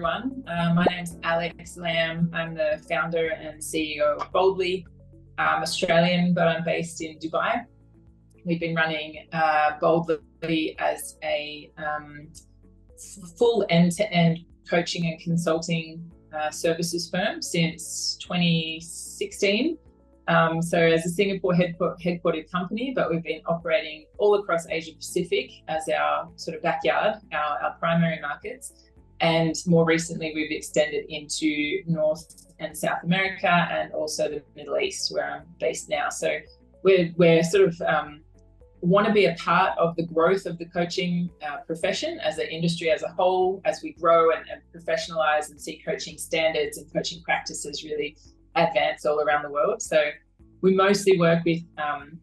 everyone. My name's Alex Lamb. I'm the founder and CEO of Boldly. I'm Australian, but I'm based in Dubai. We've been running Boldly as a full end-to-end coaching and consulting services firm since 2016. So as a Singapore headquartered company, but we've been operating all across Asia Pacific as our sort of backyard, our primary markets. And more recently, we've extended into North and South America and also the Middle East, where I'm based now. So we're sort of want to be a part of the growth of the coaching profession as an industry as a whole, as we grow and professionalize and see coaching standards and coaching practices really advance all around the world. So we mostly work with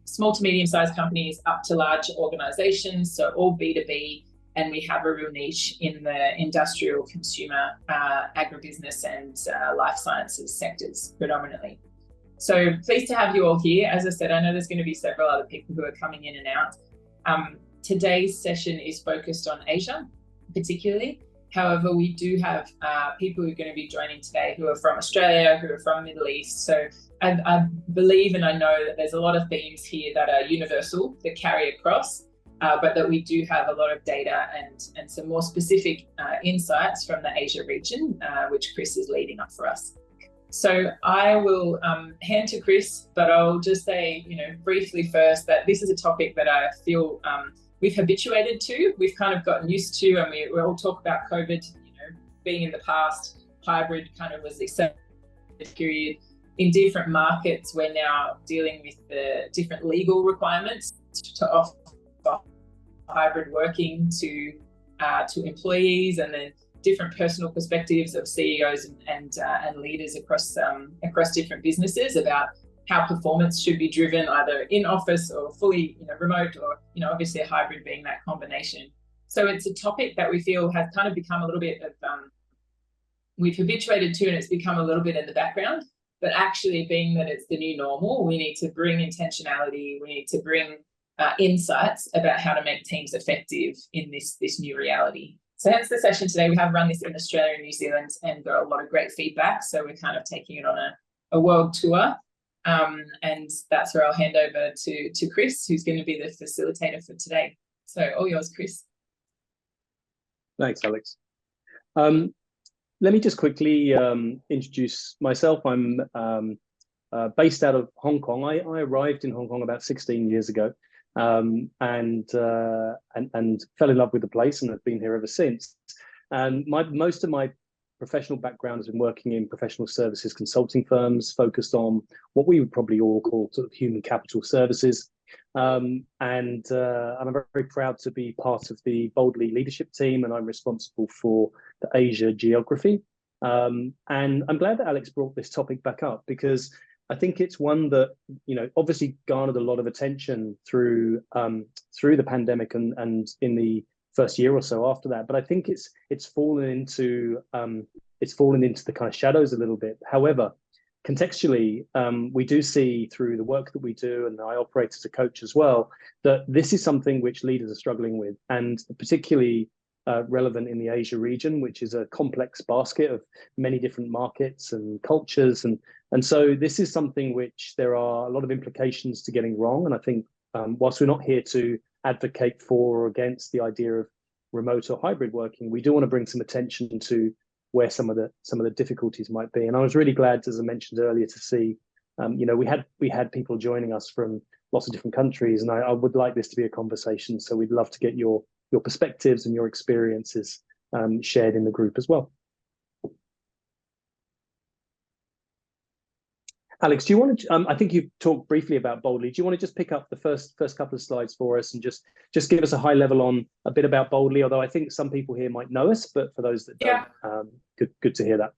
small to medium-sized companies up to large organizations, so all B2B, and we have a real niche in the industrial, consumer, agribusiness and life sciences sectors predominantly. So pleased to have you all here. As I said, I know there's going to be several other people who are coming in and out. Today's session is focused on Asia, particularly. However, we do have people who are going to be joining today who are from Australia, who are from the Middle East. So I believe and I know that there's a lot of themes here that are universal, that carry across, but that we do have a lot of data and some more specific insights from the Asia region, which Chris is leading up for us. So I will hand to Chris, but I'll just say, briefly first that this is a topic that I feel we've habituated to, we've kind of gotten used to, and we all talk about COVID, being in the past, hybrid kind of was the accepted period. In different markets, we're now dealing with the different legal requirements to offer hybrid working to employees, and then different personal perspectives of CEOs and leaders across different businesses about how performance should be driven either in office or fully remote, or obviously a hybrid being that combination. So it's a topic that we feel has kind of become a little bit of we've habituated to, and it's become a little bit in the background. But actually, being that it's the new normal, we need to bring intentionality, we need to bring insights about how to make teams effective in this new reality. So hence the session today. We have run this in Australia and New Zealand and got a lot of great feedback. So we're kind of taking it on a world tour. And that's where I'll hand over to Chris, who's going to be the facilitator for today. So all yours, Chris. Thanks, Alex. Let me just quickly introduce myself. I'm based out of Hong Kong. I arrived in Hong Kong about 16 years ago and fell in love with the place and have been here ever since. And most of my professional background has been working in professional services consulting firms focused on what we would probably all call sort of human capital services. And I'm very proud to be part of the Boldly leadership team, and I'm responsible for the Asia geography. And I'm glad that Alex brought this topic back up, because I think it's one that obviously garnered a lot of attention through the pandemic and in the first year or so after that. But I think it's fallen into the kind of shadows a little bit. However, contextually, we do see through the work that we do, and I operate as a coach as well, that this is something which leaders are struggling with, and particularly relevant in the Asia region, which is a complex basket of many different markets and cultures. And so this is something which there are a lot of implications to getting wrong. And I think whilst we're not here to advocate for or against the idea of remote or hybrid working, we do want to bring some attention to where some of the difficulties might be. And I was really glad, as I mentioned earlier, to see we had people joining us from lots of different countries, and I would like this to be a conversation. So we'd love to get your perspectives and your experiences shared in the group as well. Alex, do you want to? I think you've talked briefly about Boldly. Do you want to just pick up the first couple of slides for us and just give us a high level on a bit about Boldly? Although I think some people here might know us, but for those that don't, good to hear that.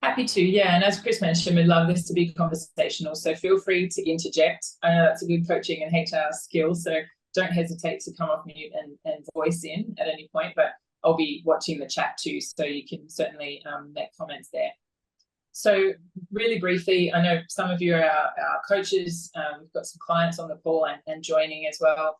Happy to, yeah. And as Chris mentioned, we'd love this to be conversational. So feel free to interject. I know that's a good coaching and HR skill. So don't hesitate to come off mute and voice in at any point. But I'll be watching the chat too, so you can certainly make comments there. So really briefly, I know some of you are our coaches. We've got some clients on the call and joining as well.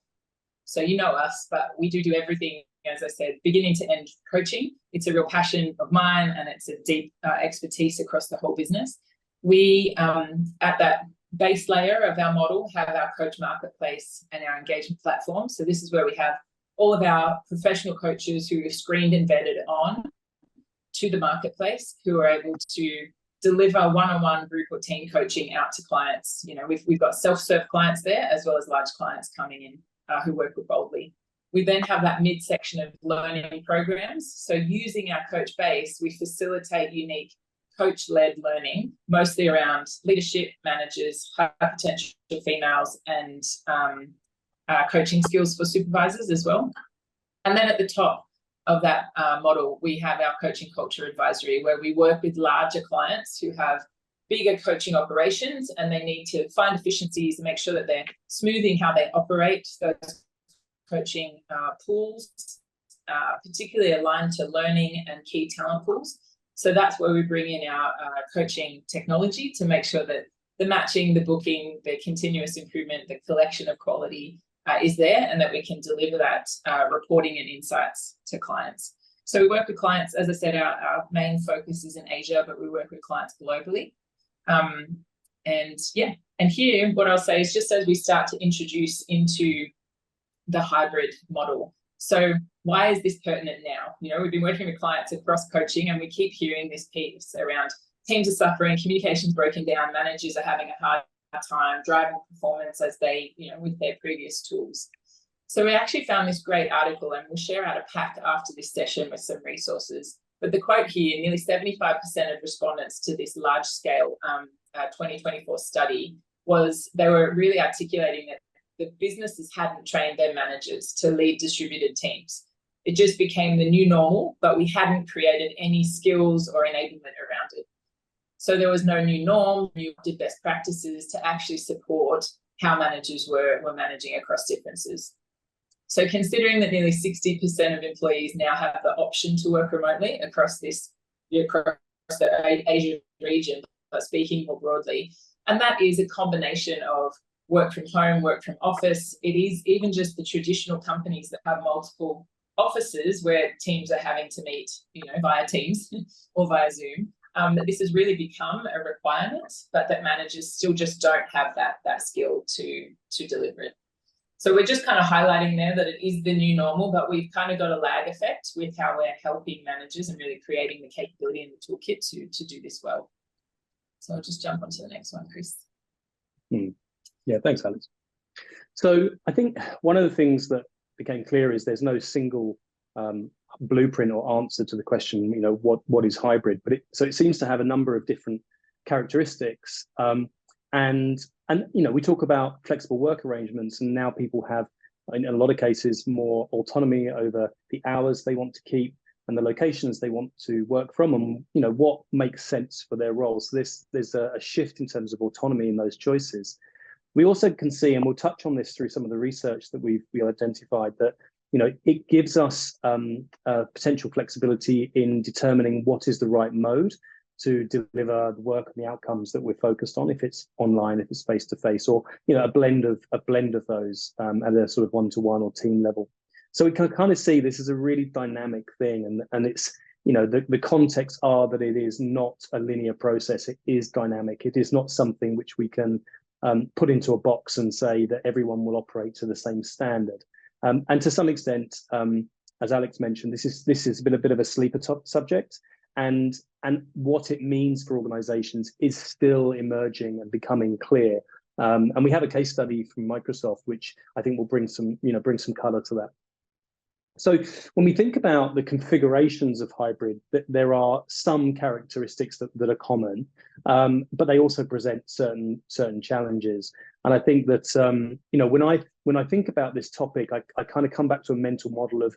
So you know us, but we do everything as I said, beginning to end coaching. It's a real passion of mine, and it's a deep expertise across the whole business. We, at that base layer of our model, have our coach marketplace and our engagement platform. So this is where we have all of our professional coaches who we've screened and vetted on to the marketplace, who are able to deliver one-on-one group or team coaching out to clients. You know, we've got self-serve clients there, as well as large clients coming in who work with Boldly. We then have that midsection of learning programs. So using our coach base, we facilitate unique coach-led learning, mostly around leadership, managers, high potential females, and coaching skills for supervisors as well. And then at the top of that model, we have our coaching culture advisory, where we work with larger clients who have bigger coaching operations, and they need to find efficiencies and make sure that they're smoothing how they operate those coaching pools, particularly aligned to learning and key talent pools. So that's where we bring in our coaching technology to make sure that the matching, the booking, the continuous improvement, the collection of quality is there, and that we can deliver that reporting and insights to clients. So we work with clients, as I said, our main focus is in Asia, but we work with clients globally. And here, what I'll say is, just as we start to introduce into the hybrid model. So why is this pertinent now? You know, we've been working with clients across coaching, and we keep hearing this piece around teams are suffering, communication's broken down, managers are having a hard time driving performance as they, you know, with their previous tools. So we actually found this great article, and we'll share out a pack after this session with some resources. But the quote here, nearly 75% of respondents to this large scale 2024 study, was they were really articulating that the businesses hadn't trained their managers to lead distributed teams. It just became the new normal, but we hadn't created any skills or enablement around it. So there was no new norm, new best practices to actually support how managers were managing across differences. So considering that nearly 60% of employees now have the option to work remotely across the Asia region, but speaking more broadly, and that is a combination of work from home, work from office. It is even just the traditional companies that have multiple offices where teams are having to meet, you know, via Teams or via Zoom. That this has really become a requirement, but that managers still just don't have that skill to deliver it. So we're just kind of highlighting there that it is the new normal, but we've kind of got a lag effect with how we're helping managers and really creating the capability and the toolkit to do this well. So I'll just jump onto the next one, Chris. Yeah, thanks, Alex. So I think one of the things that became clear is there's no single blueprint or answer to the question, you know, what is hybrid? But it seems to have a number of different characteristics. And you know, we talk about flexible work arrangements, and now people have, in a lot of cases, more autonomy over the hours they want to keep and the locations they want to work from, and you know what makes sense for their roles. So there's a shift in terms of autonomy in those choices. We also can see, and we'll touch on this through some of the research that we identified, that you know it gives us potential flexibility in determining what is the right mode to deliver the work and the outcomes that we're focused on, if it's online, if it's face-to-face, or you know a blend of those at a sort of one-to-one or team level. So we can kind of see this is a really dynamic thing, and it's, you know, the context are that it is not a linear process. It is dynamic. It is not something which we can put into a box and say that everyone will operate to the same standard. And to some extent, as Alex mentioned, this has been a bit of a sleeper subject. And what it means for organizations is still emerging and becoming clear. And we have a case study from Microsoft, which I think will bring some color to that. So when we think about the configurations of hybrid, there are some characteristics that are common, but they also present certain challenges. And I think that you know, when I think about this topic, I kind of come back to a mental model of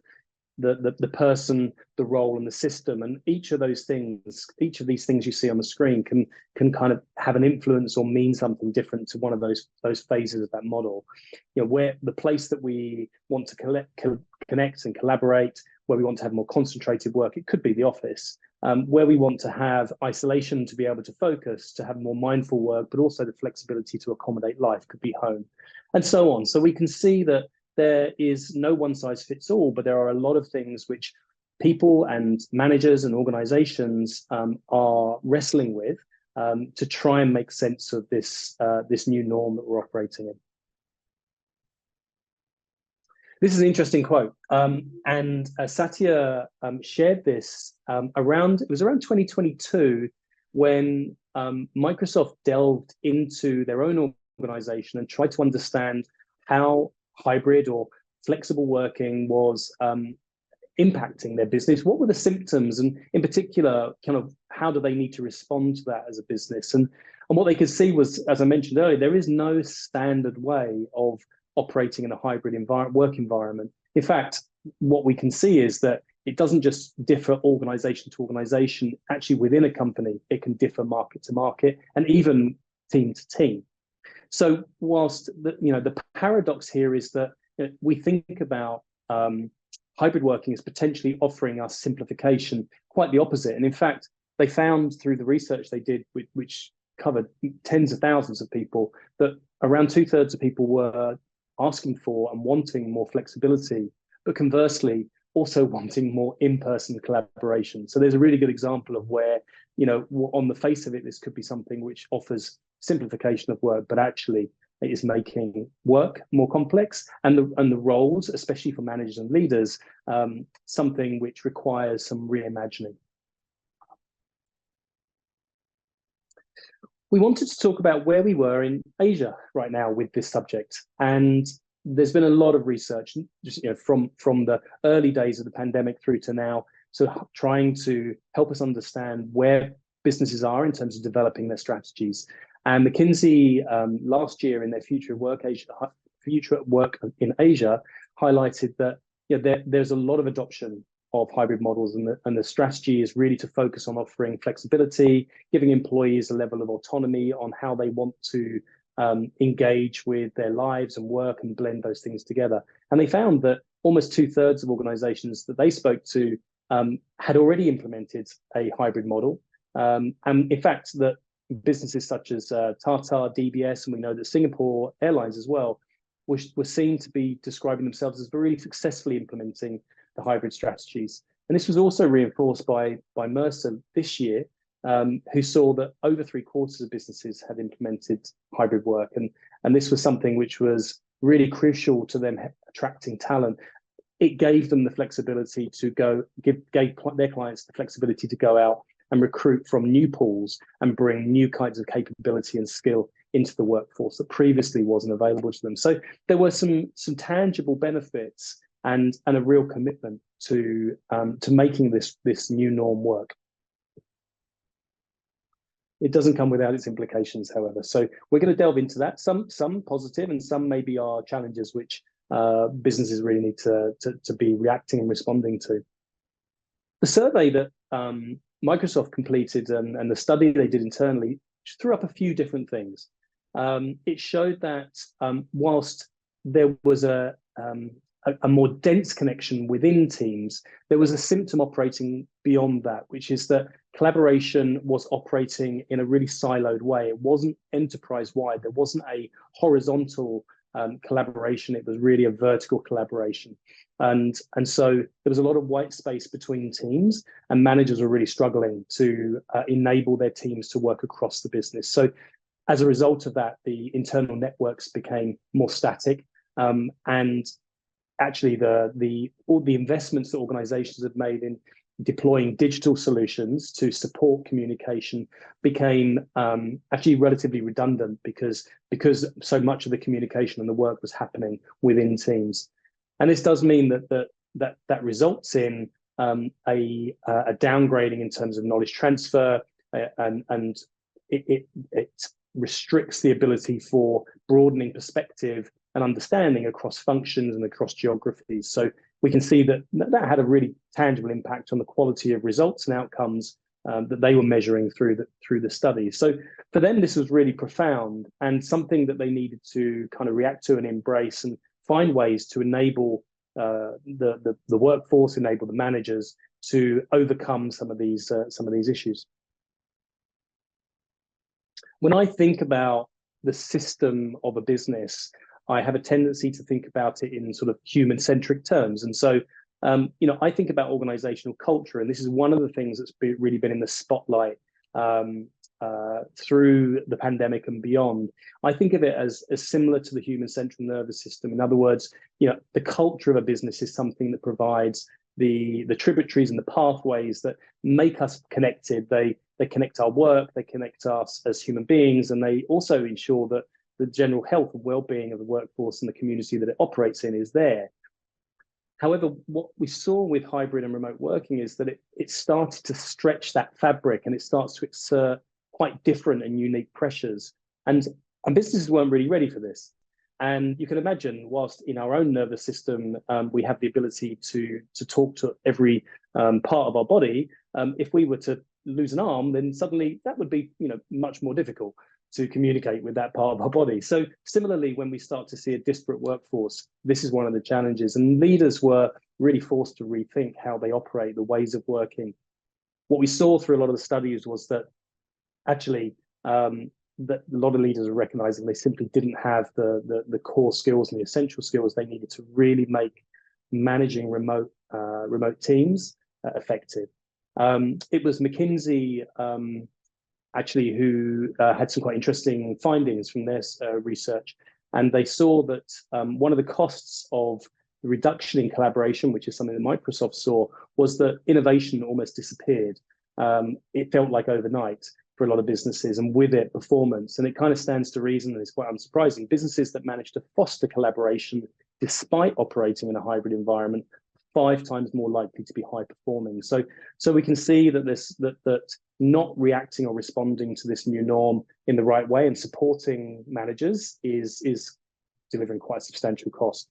the person, the role, and the system, and each of these things you see on the screen can kind of have an influence or mean something different to one of those phases of that model. You know, where the place that we want to connect and collaborate, where we want to have more concentrated work, it could be the office. Where we want to have isolation to be able to focus, to have more mindful work, but also the flexibility to accommodate life, could be home, and so on. So we can see that there is no one size fits all, but there are a lot of things which people and managers and organizations are wrestling with to try and make sense of this, this new norm that we're operating in. This is an interesting quote, and Satya shared this it was around 2022 when Microsoft delved into their own organization and tried to understand how hybrid or flexible working was impacting their business. What were the symptoms, and in particular, kind of how do they need to respond to that as a business? And what they could see was, as I mentioned earlier, there is no standard way of operating in a hybrid work environment. In fact, what we can see is that it doesn't just differ organization to organization. Actually, within a company, it can differ market to market and even team to team. So whilst the paradox here is that we think about hybrid working as potentially offering us simplification, quite the opposite. And in fact, they found through the research they did, which covered tens of thousands of people, that around 2/3 of people were asking for and wanting more flexibility, but conversely, also wanting more in-person collaboration. So there's a really good example of where, on the face of it, this could be something which offers simplification of work, but actually it is making work more complex, and the roles, especially for managers and leaders, something which requires some reimagining. We wanted to talk about where we were in Asia right now with this subject, and there's been a lot of research, just from the early days of the pandemic through to now, so trying to help us understand where businesses are in terms of developing their strategies. And McKinsey last year in their Future at Work in Asia highlighted that there's a lot of adoption of hybrid models, and the strategy is really to focus on offering flexibility, giving employees a level of autonomy on how they want to engage with their lives and work and blend those things together. And they found that almost 2/3 of organizations that they spoke to had already implemented a hybrid model. And in fact, that businesses such as Tata, DBS, and we know that Singapore Airlines as well, were seen to be describing themselves as very successfully implementing the hybrid strategies. And this was also reinforced by Mercer this year, who saw that over 3/4 of businesses had implemented hybrid work. And this was something which was really crucial to them attracting talent. It gave them the flexibility to gave their clients the flexibility to go out and recruit from new pools and bring new kinds of capability and skill into the workforce that previously wasn't available to them. So there were some tangible benefits and a real commitment to making this new norm work. It doesn't come without its implications, however. So we're going to delve into that. Some positive, and some maybe are challenges which businesses really need to be reacting and responding to. The survey that Microsoft completed and the study they did internally threw up a few different things. It showed that whilst there was a more dense connection within teams, there was a symptom operating beyond that, which is that collaboration was operating in a really siloed way. It wasn't enterprise-wide. There wasn't a horizontal collaboration. It was really a vertical collaboration. And so there was a lot of white space between teams, and managers were really struggling to enable their teams to work across the business. So as a result of that, the internal networks became more static, and actually all the investments that organizations have made in deploying digital solutions to support communication became actually relatively redundant because so much of the communication and the work was happening within teams. And this does mean that results in a downgrading in terms of knowledge transfer, and it restricts the ability for broadening perspective and understanding across functions and across geographies. So we can see that had a really tangible impact on the quality of results and outcomes that they were measuring through the study. So for them, this was really profound and something that they needed to kind of react to and embrace and find ways to enable the workforce, enable the managers to overcome some of these issues. When I think about the system of a business, I have a tendency to think about it in sort of human-centric terms. And so, I think about organizational culture, and this is one of the things that's really been in the spotlight through the pandemic and beyond. I think of it as similar to the human central nervous system. In other words, the culture of a business is something that provides the tributaries and the pathways that make us connected. They connect our work, they connect us as human beings, and they also ensure that the general health and well-being of the workforce and the community that it operates in is there. However, what we saw with hybrid and remote working is that it started to stretch that fabric, and it starts to exert quite different and unique pressures. And businesses weren't really ready for this. And you can imagine, whilst in our own nervous system, we have the ability to talk to every part of our body, if we were to lose an arm, then suddenly that would be much more difficult to communicate with that part of our body. So similarly, when we start to see a disparate workforce, this is one of the challenges. And leaders were really forced to rethink how they operate, the ways of working. What we saw through a lot of the studies was that actually that a lot of leaders are recognizing they simply didn't have the core skills and the essential skills they needed to really make managing remote teams effective. It was McKinsey actually who had some quite interesting findings from their research, and they saw that one of the costs of the reduction in collaboration, which is something that Microsoft saw, was that innovation almost disappeared. It felt like overnight for a lot of businesses, and with it, performance. And it kind of stands to reason, and it's quite unsurprising, businesses that manage to foster collaboration despite operating in a hybrid environment 5 times more likely to be high performing. So we can see that that not reacting or responding to this new norm in the right way and supporting managers is delivering quite substantial cost.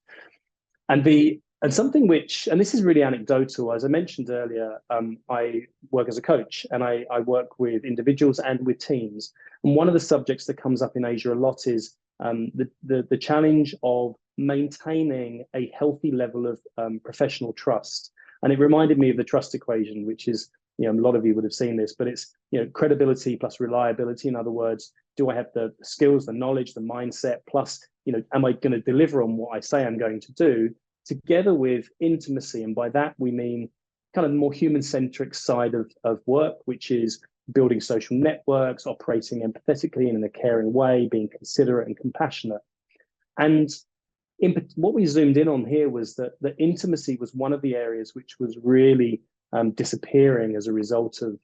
And something which, and this is really anecdotal, as I mentioned earlier, I work as a coach, and I work with individuals and with teams. And one of the subjects that comes up in Asia a lot is the challenge of maintaining a healthy level of professional trust. And it reminded me of the trust equation, which is, a lot of you would have seen this, but it's, credibility plus reliability. In other words, do I have the skills, the knowledge, the mindset, plus, am I going to deliver on what I say I'm going to do, together with intimacy? And by that, we mean kind of more human-centric side of work, which is building social networks, operating empathetically and in a caring way, being considerate and compassionate. And what we zoomed in on here was that the intimacy was one of the areas which was really disappearing as a result of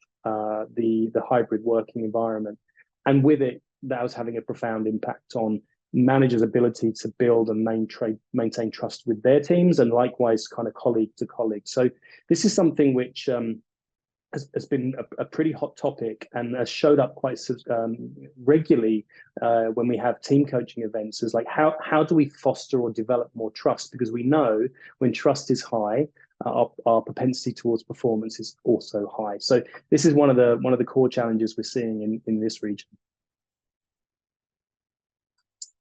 the hybrid working environment. And with it, that was having a profound impact on managers' ability to build and maintain trust with their teams, and likewise kind of colleague to colleague. So this is something which has been a pretty hot topic, and has showed up quite regularly when we have team coaching events, is like how do we foster or develop more trust? Because we know when trust is high, our propensity towards performance is also high. So this is one of the core challenges we're seeing in this region.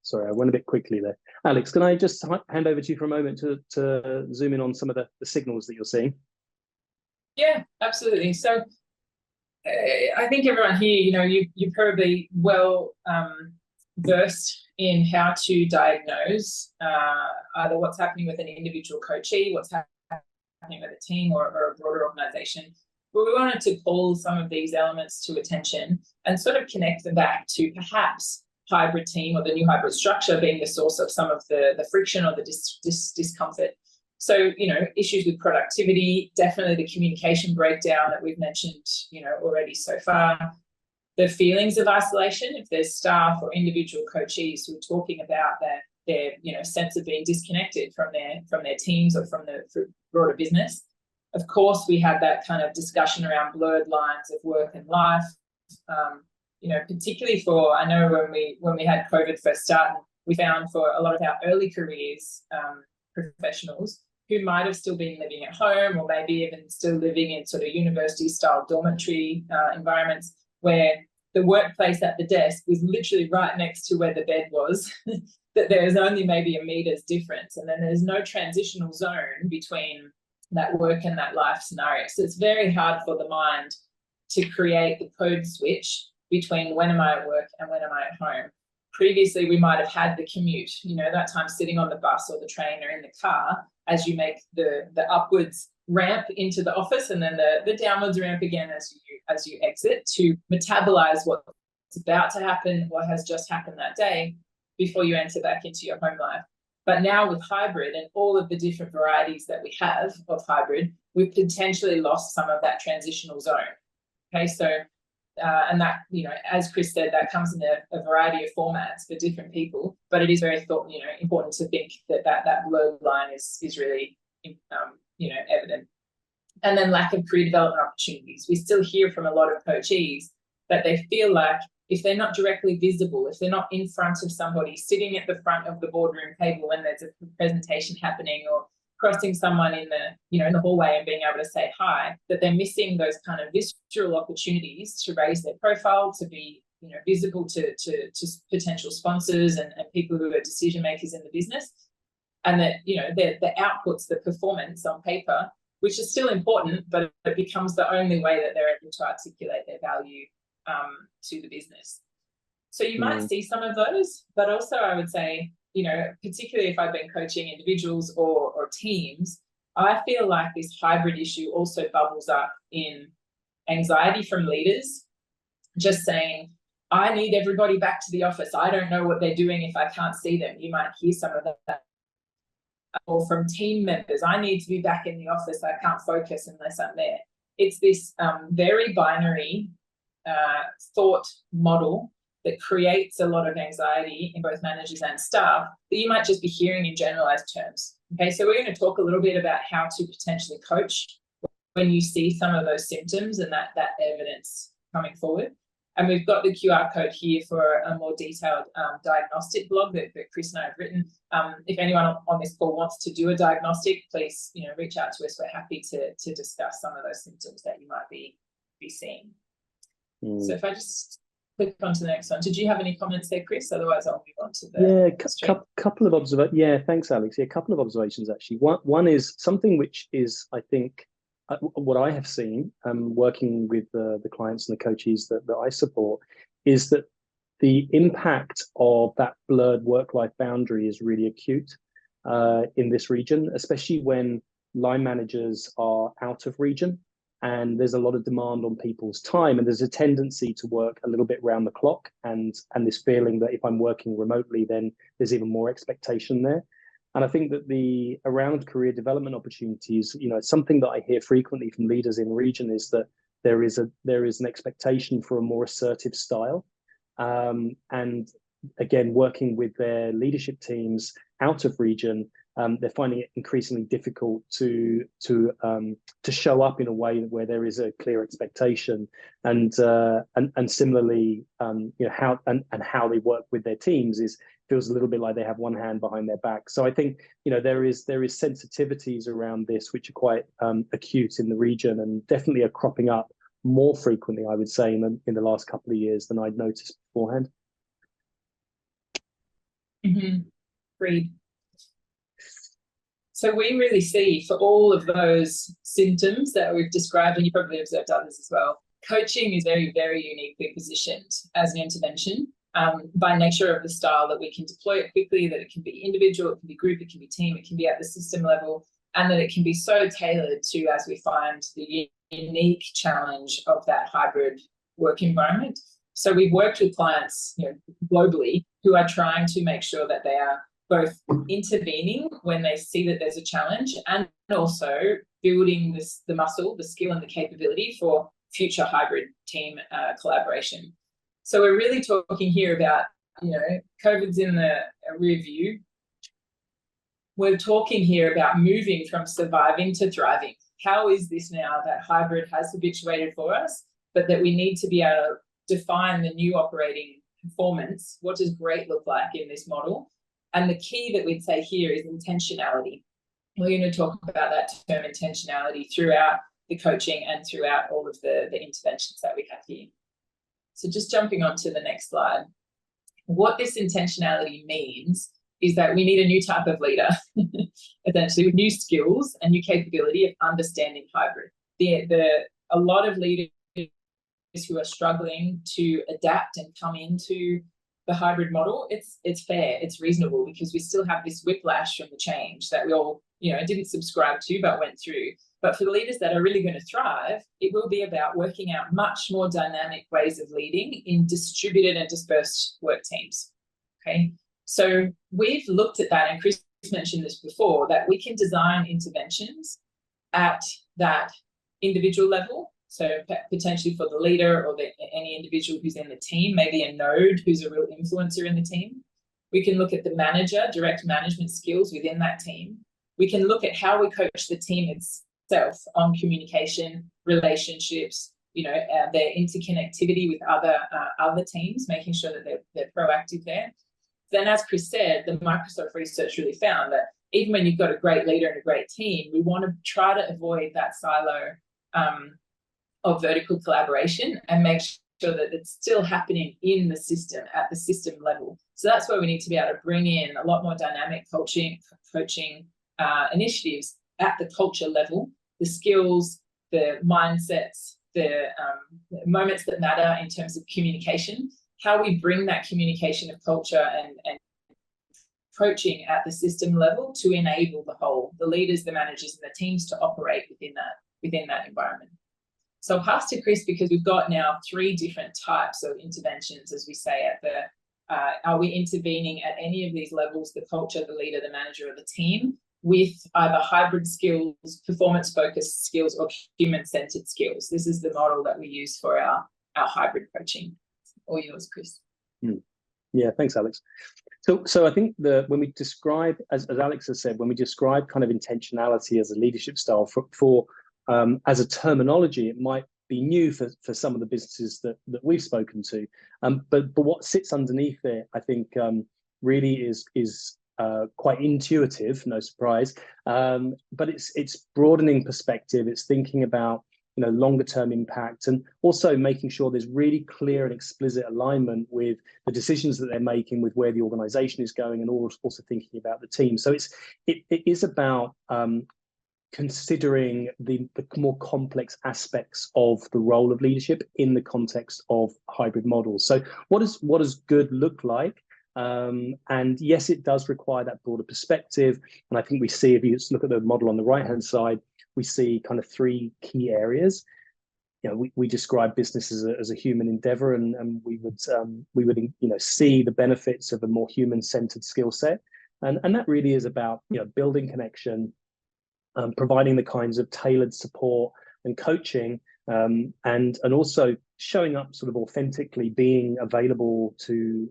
Sorry, I went a bit quickly there. Alex, can I just hand over to you for a moment to zoom in on some of the signals that you're seeing? Yeah, absolutely. So I think everyone here, you're probably well versed in how to diagnose either what's happening with an individual coachee, what's happening with a team or a broader organization. But we wanted to pull some of these elements to attention and sort of connect them back to perhaps hybrid team or the new hybrid structure being the source of some of the friction or the discomfort. So, issues with productivity, definitely the communication breakdown that we've mentioned, already so far. The feelings of isolation, if there's staff or individual coachees who are talking about their sense of being disconnected from their teams or from the broader business. Of course, we had that kind of discussion around blurred lines of work and life. Particularly I know when we had COVID first start, we found for a lot of our early careers professionals who might have still been living at home, or maybe even still living in sort of university-style dormitory environments, where the workplace at the desk was literally right next to where the bed was, that there was only maybe a meter's difference, and then there's no transitional zone between that work and that life scenario. So it's very hard for the mind to create the code switch between when am I at work and when am I at home. previously we might have had the commute, that time sitting on the bus or the train or in the car as you make the upwards ramp into the office, and then the downwards ramp again as you exit, to metabolize what's about to happen, what has just happened that day, before you enter back into your home life. But now with hybrid and all of the different varieties that we have of hybrid, we've potentially lost some of that transitional zone. Okay, so and that, as Chris said, that comes in a variety of formats for different people, but it is very important to think that blurred line is really evident. And then lack of career development opportunities. We still hear from a lot of coachees that they feel like if they're not directly visible, if they're not in front of somebody, sitting at the front of the boardroom table when there's a presentation happening, or crossing someone in the hallway and being able to say hi, that they're missing those kind of visceral opportunities to raise their profile, to be visible to potential sponsors and people who are decision makers in the business, and that the outputs, the performance on paper, which is still important, but it becomes the only way that they're able to articulate their value to the business. So you might see some of those, but also I would say, particularly if I've been coaching individuals or teams, I feel like this hybrid issue also bubbles up in anxiety from leaders, just saying, I need everybody back to the office. I don't know what they're doing if I can't see them. You might hear some of that. Or from team members, I need to be back in the office. I can't focus unless I'm there. It's this very binary thought model that creates a lot of anxiety in both managers and staff that you might just be hearing in generalized terms. Okay, so we're going to talk a little bit about how to potentially coach when you see some of those symptoms and that evidence coming forward. And we've got the QR code here for a more detailed diagnostic blog that Chris and I have written. If anyone on this call wants to do a diagnostic, please reach out to us. We're happy to discuss some of those symptoms that you might be seeing. So if I just click on to the next one. Did you have any comments there, Chris? Otherwise, I'll move on to the couple of observations. Yeah, thanks, Alex. Yeah, a couple of observations actually. One is something which is, I think, what I have seen working with the clients and the coaches that I support, is that the impact of that blurred work-life boundary is really acute in this region, especially when line managers are out of region and there's a lot of demand on people's time, and there's a tendency to work a little bit round the clock, and this feeling that if I'm working remotely, then there's even more expectation there. And I think that around career development opportunities, something that I hear frequently from leaders in region is that there is an expectation for a more assertive style. And again, working with their leadership teams out of region, they're finding it increasingly difficult to show up in a way where there is a clear expectation, and similarly, how they work with their teams feels a little bit like they have one hand behind their back. So I think there is sensitivities around this which are quite acute in the region, and definitely are cropping up more frequently, I would say, in the last couple of years than I'd noticed beforehand. Agreed. So we really see, for all of those symptoms that we've described, and you probably observed others as well, coaching is very, very uniquely positioned as an intervention by nature of the style that we can deploy it quickly, that it can be individual, it can be group, it can be team, it can be at the system level, and that it can be so tailored to, as we find, the unique challenge of that hybrid work environment. So we've worked with clients globally who are trying to make sure that they are both intervening when they see that there's a challenge, and also building the muscle, the skill and the capability for future hybrid team collaboration. So we're really talking here about, COVID's in the rear view. We're talking here about moving from surviving to thriving. How is this now that hybrid has habituated for us, but that we need to be able to define the new operating performance? What does great look like in this model? And the key that we'd say here is intentionality. We're going to talk about that term intentionality throughout the coaching and throughout all of the interventions that we have here. So just jumping on to the next slide. What this intentionality means is that we need a new type of leader, essentially, with new skills and new capability of understanding hybrid. A lot of leaders who are struggling to adapt and come into the hybrid model, it's fair, it's reasonable, because we still have this whiplash from the change that we all, didn't subscribe to but went through. But for the leaders that are really going to thrive, it will be about working out much more dynamic ways of leading in distributed and dispersed work teams. Okay, so we've looked at that, and Chris mentioned this before, that we can design interventions at that individual level. So potentially for the leader or any individual who's in the team, maybe a node who's a real influencer in the team. We can look at the manager, direct management skills within that team. We can look at how we coach the team itself on communication, relationships, their interconnectivity with other teams, making sure that they're proactive there. Then, as Chris said, the Microsoft research really found that even when you've got a great leader and a great team, we want to try to avoid that silo of vertical collaboration and make sure that it's still happening in the system, at the system level. So that's where we need to be able to bring in a lot more dynamic coaching initiatives at the culture level, the skills, the mindsets, the moments that matter in terms of communication, how we bring that communication of culture and coaching at the system level to enable the leaders, the managers, and the teams to operate within that environment. So I'll pass to Chris, because we've got now 3 different types of interventions, as we say, are we intervening at any of these levels, the culture, the leader, the manager, or the team, with either hybrid skills, performance-focused skills, or human-centered skills? This is the model that we use for our hybrid coaching. All yours, Chris. Yeah, thanks, Alex. So I think when we describe, as Alex has said, when we describe kind of intentionality as a leadership style for as a terminology, it might be new for some of the businesses that we've spoken to. But what sits underneath it, I think, really is quite intuitive, no surprise. But it's broadening perspective. It's thinking about longer term impact, and also making sure there's really clear and explicit alignment with the decisions that they're making, with where the organization is going, and also thinking about the team. So it is about considering the more complex aspects of the role of leadership in the context of hybrid models. So what does good look like? And yes, it does require that broader perspective. And I think we see, if you look at the model on the right-hand side, we see kind of 3 key areas. We describe business as a human endeavor, and we would see the benefits of a more human-centered skill set. And that really is about building connection, providing the kinds of tailored support and coaching, and also showing up sort of authentically, being available to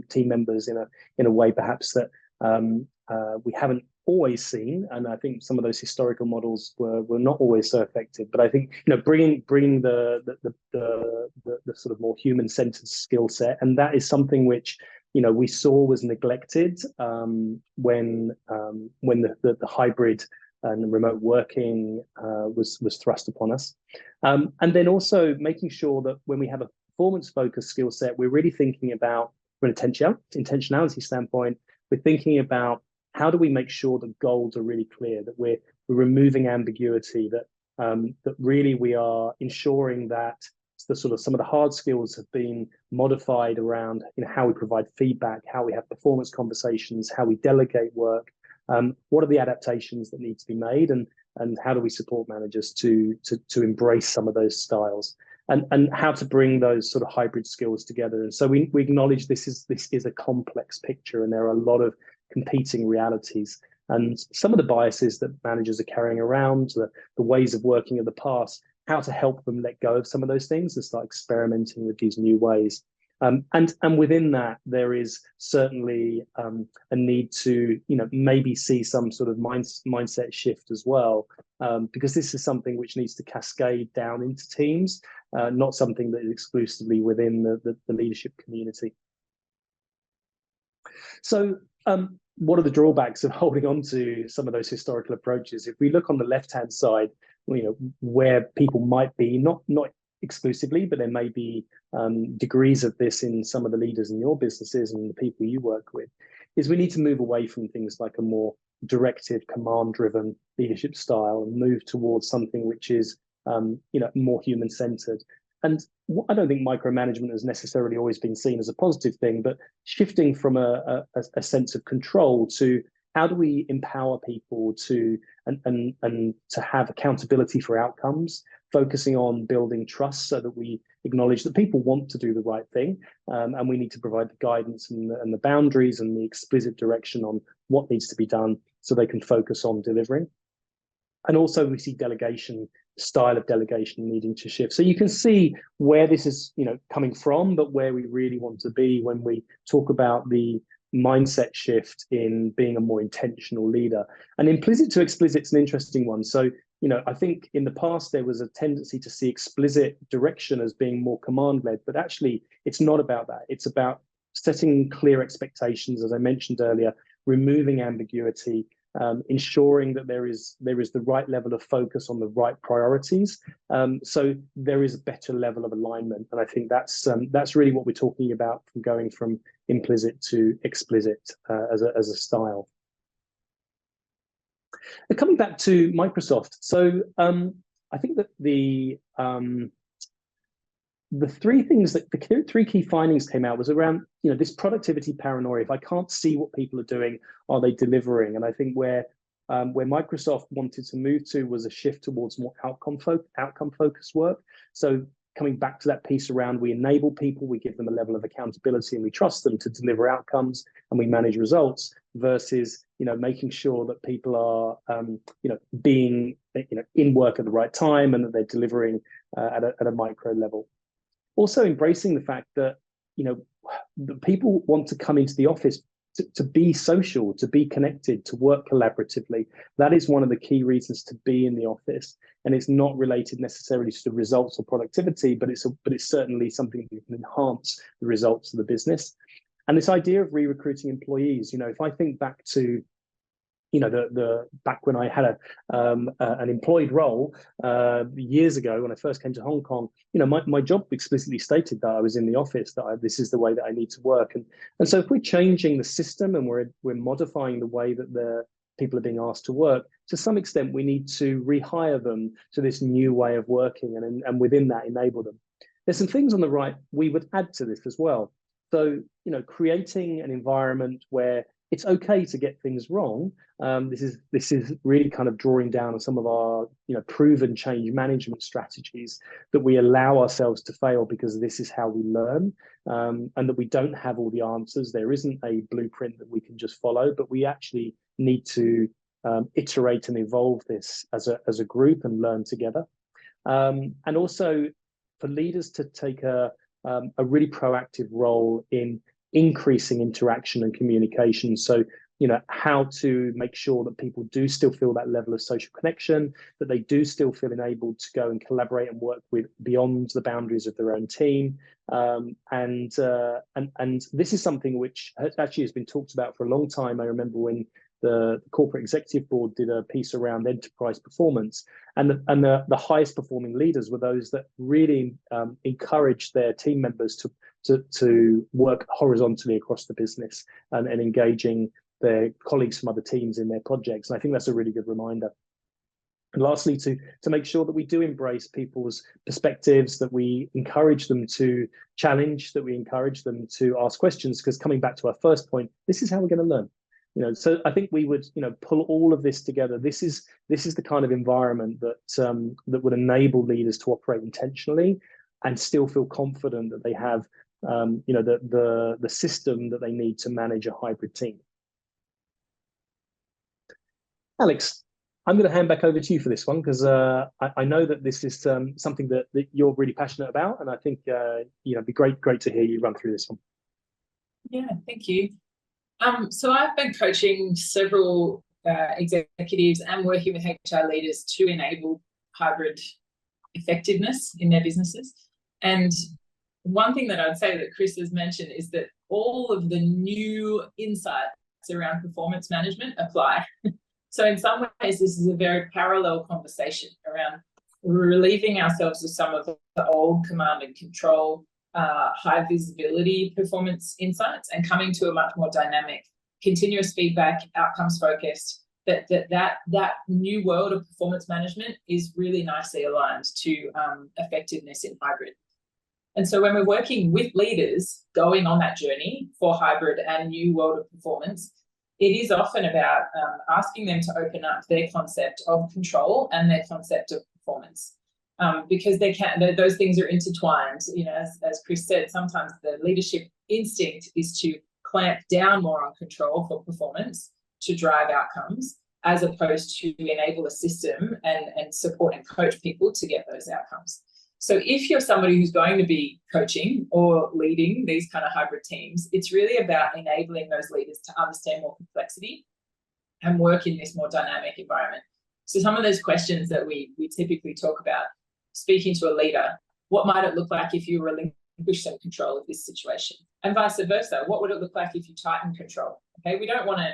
team members in a way perhaps that we haven't always seen. And I think some of those historical models were not always so effective. But I think bringing the sort of more human-centered skill set, and that is something which we saw was neglected when the hybrid and remote working was thrust upon us. And then also making sure that when we have a performance-focused skill set, we're really thinking about, from an intentionality standpoint, we're thinking about how do we make sure that goals are really clear, that we're removing ambiguity, that really we are ensuring that some of the hard skills have been modified around how we provide feedback, how we have performance conversations, how we delegate work. What are the adaptations that need to be made, and how do we support managers to embrace some of those styles, and how to bring those sort of hybrid skills together? And so we acknowledge this is a complex picture, and there are a lot of competing realities, and some of the biases that managers are carrying around, the ways of working of the past, how to help them let go of some of those things and start experimenting with these new ways. And within that, there is certainly a need to maybe see some sort of mindset shift as well, because this is something which needs to cascade down into teams, not something that is exclusively within the leadership community. So what are the drawbacks of holding on to some of those historical approaches? If we look on the left-hand side, where people might be, not exclusively, but there may be degrees of this in some of the leaders in your businesses and the people you work with, is we need to move away from things like a more directive, command-driven leadership style and move towards something which is more human-centered. I don't think micromanagement has necessarily always been seen as a positive thing, but shifting from a sense of control to how do we empower people to and to have accountability for outcomes, focusing on building trust so that we acknowledge that people want to do the right thing, and we need to provide the guidance and the boundaries and the explicit direction on what needs to be done so they can focus on delivering. And also we see delegation, style of delegation needing to shift. So you can see where this is, coming from, but where we really want to be when we talk about the mindset shift in being a more intentional leader. And implicit to explicit is an interesting one. So, I think in the past there was a tendency to see explicit direction as being more command-led, but actually it's not about that. It's about setting clear expectations, as I mentioned earlier, removing ambiguity, ensuring that there is the right level of focus on the right priorities, so there is a better level of alignment. And I think that's really what we're talking about, from going from implicit to explicit as a style. And coming back to Microsoft, so I think that the three key findings came out was around this productivity paranoia. If I can't see what people are doing, are they delivering? And I think where Microsoft wanted to move to was a shift towards more outcome focused work. So coming back to that piece around, we enable people, we give them a level of accountability, and we trust them to deliver outcomes, and we manage results, versus making sure that people are being in work at the right time, and that they're delivering at a micro level. Also embracing the fact that the people want to come into the office to be social, to be connected, to work collaboratively. That is one of the key reasons to be in the office, and it's not related necessarily to the results or productivity, but it's certainly something that can enhance the results of the business. And this idea of re-recruiting employees, if I think back to back when I had an employed role years ago, when I first came to Hong Kong, my job explicitly stated that I was in the office, that this is the way that I need to work. And so if we're changing the system and we're modifying the way that the people are being asked to work, to some extent we need to rehire them to this new way of working, and within that enable them. There's some things on the right we would add to this as well. So creating an environment where it's okay to get things wrong. This is really kind of drawing down on some of our proven change management strategies, that we allow ourselves to fail because this is how we learn, and that we don't have all the answers. There isn't a blueprint that we can just follow, but we actually need to iterate and evolve this as a group and learn together. And also for leaders to take a really proactive role in increasing interaction and communication. So, how to make sure that people do still feel that level of social connection, that they do still feel enabled to go and collaborate and work with beyond the boundaries of their own team. And this is something which has been talked about for a long time. I remember when the corporate executive board did a piece around enterprise performance, and the highest performing leaders were those that really encouraged their team members to work horizontally across the business, and engaging their colleagues from other teams in their projects. And I think that's a really good reminder. And lastly, to make sure that we do embrace people's perspectives, that we encourage them to challenge, that we encourage them to ask questions, because coming back to our first point, this is how we're going to learn. So I think we would, pull all of this together. This is the kind of environment that would enable leaders to operate intentionally and still feel confident that they have, the system that they need to manage a hybrid team. Alex, I'm going to hand back over to you for this one, because I know that this is something that you're really passionate about, and I think it'd be great to hear you run through this one. Yeah, thank you. So I've been coaching several executives and working with HR leaders to enable hybrid effectiveness in their businesses. And one thing that I'd say that Chris has mentioned is that all of the new insights around performance management apply. So in some ways, this is a very parallel conversation around relieving ourselves of some of the old command and control, high visibility performance insights, and coming to a much more dynamic, continuous feedback, outcomes focused. That new world of performance management is really nicely aligned to effectiveness in hybrid. And so when we're working with leaders going on that journey for hybrid and new world of performance, it is often about asking them to open up their concept of control and their concept of performance. Because those things are intertwined. You know, as Chris said, sometimes the leadership instinct is to clamp down more on control for performance to drive outcomes, as opposed to enable a system and support and coach people to get those outcomes. So if you're somebody who's going to be coaching or leading these kind of hybrid teams, it's really about enabling those leaders to understand more complexity and work in this more dynamic environment. So some of those questions that we typically talk about, speaking to a leader, what might it look like if you relinquish some control of this situation? And vice versa, what would it look like if you tighten control? Okay, we don't want to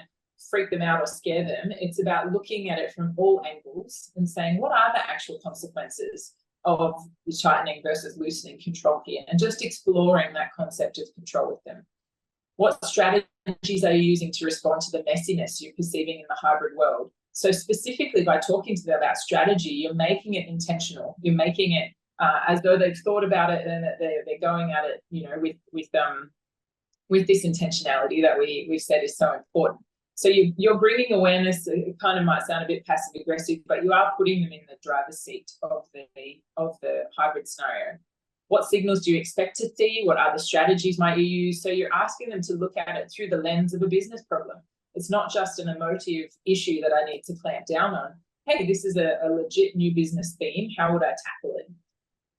freak them out or scare them. It's about looking at it from all angles and saying, what are the actual consequences of the tightening versus loosening control here? And just exploring that concept of control with them. What strategies are you using to respond to the messiness you're perceiving in the hybrid world? So specifically by talking to them about strategy, you're making it intentional. You're making it as though they've thought about it and that they're going at it, you know, with this intentionality that we've said is so important. So you're bringing awareness. It kind of might sound a bit passive aggressive, but you are putting them in the driver's seat of the hybrid scenario. What signals do you expect to see? What other strategies might you use? So you're asking them to look at it through the lens of a business problem. It's not just an emotive issue that I need to clamp down on. Hey, this is a legit new business theme. How would I tackle it?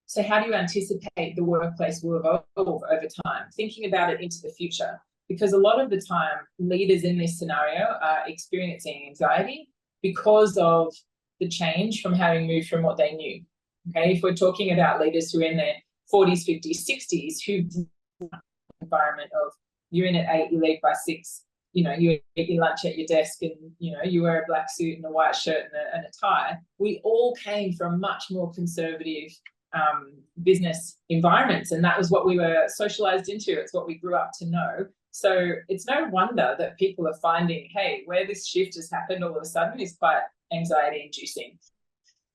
So how do you anticipate the workplace will evolve over time? Thinking about it into the future. Because a lot of the time, leaders in this scenario are experiencing anxiety because of the change from having moved from what they knew. Okay, if we're talking about leaders who are in their 40s, 50s, 60s, who've environment of you're in at 8, you leave by 6, you know, you eat your lunch at your desk and, you know, you wear a black suit and a white shirt and a tie. We all came from much more conservative business environments, and that was what we were socialized into. It's what we grew up to know. So it's no wonder that people are finding, hey, where this shift has happened all of a sudden is quite anxiety inducing.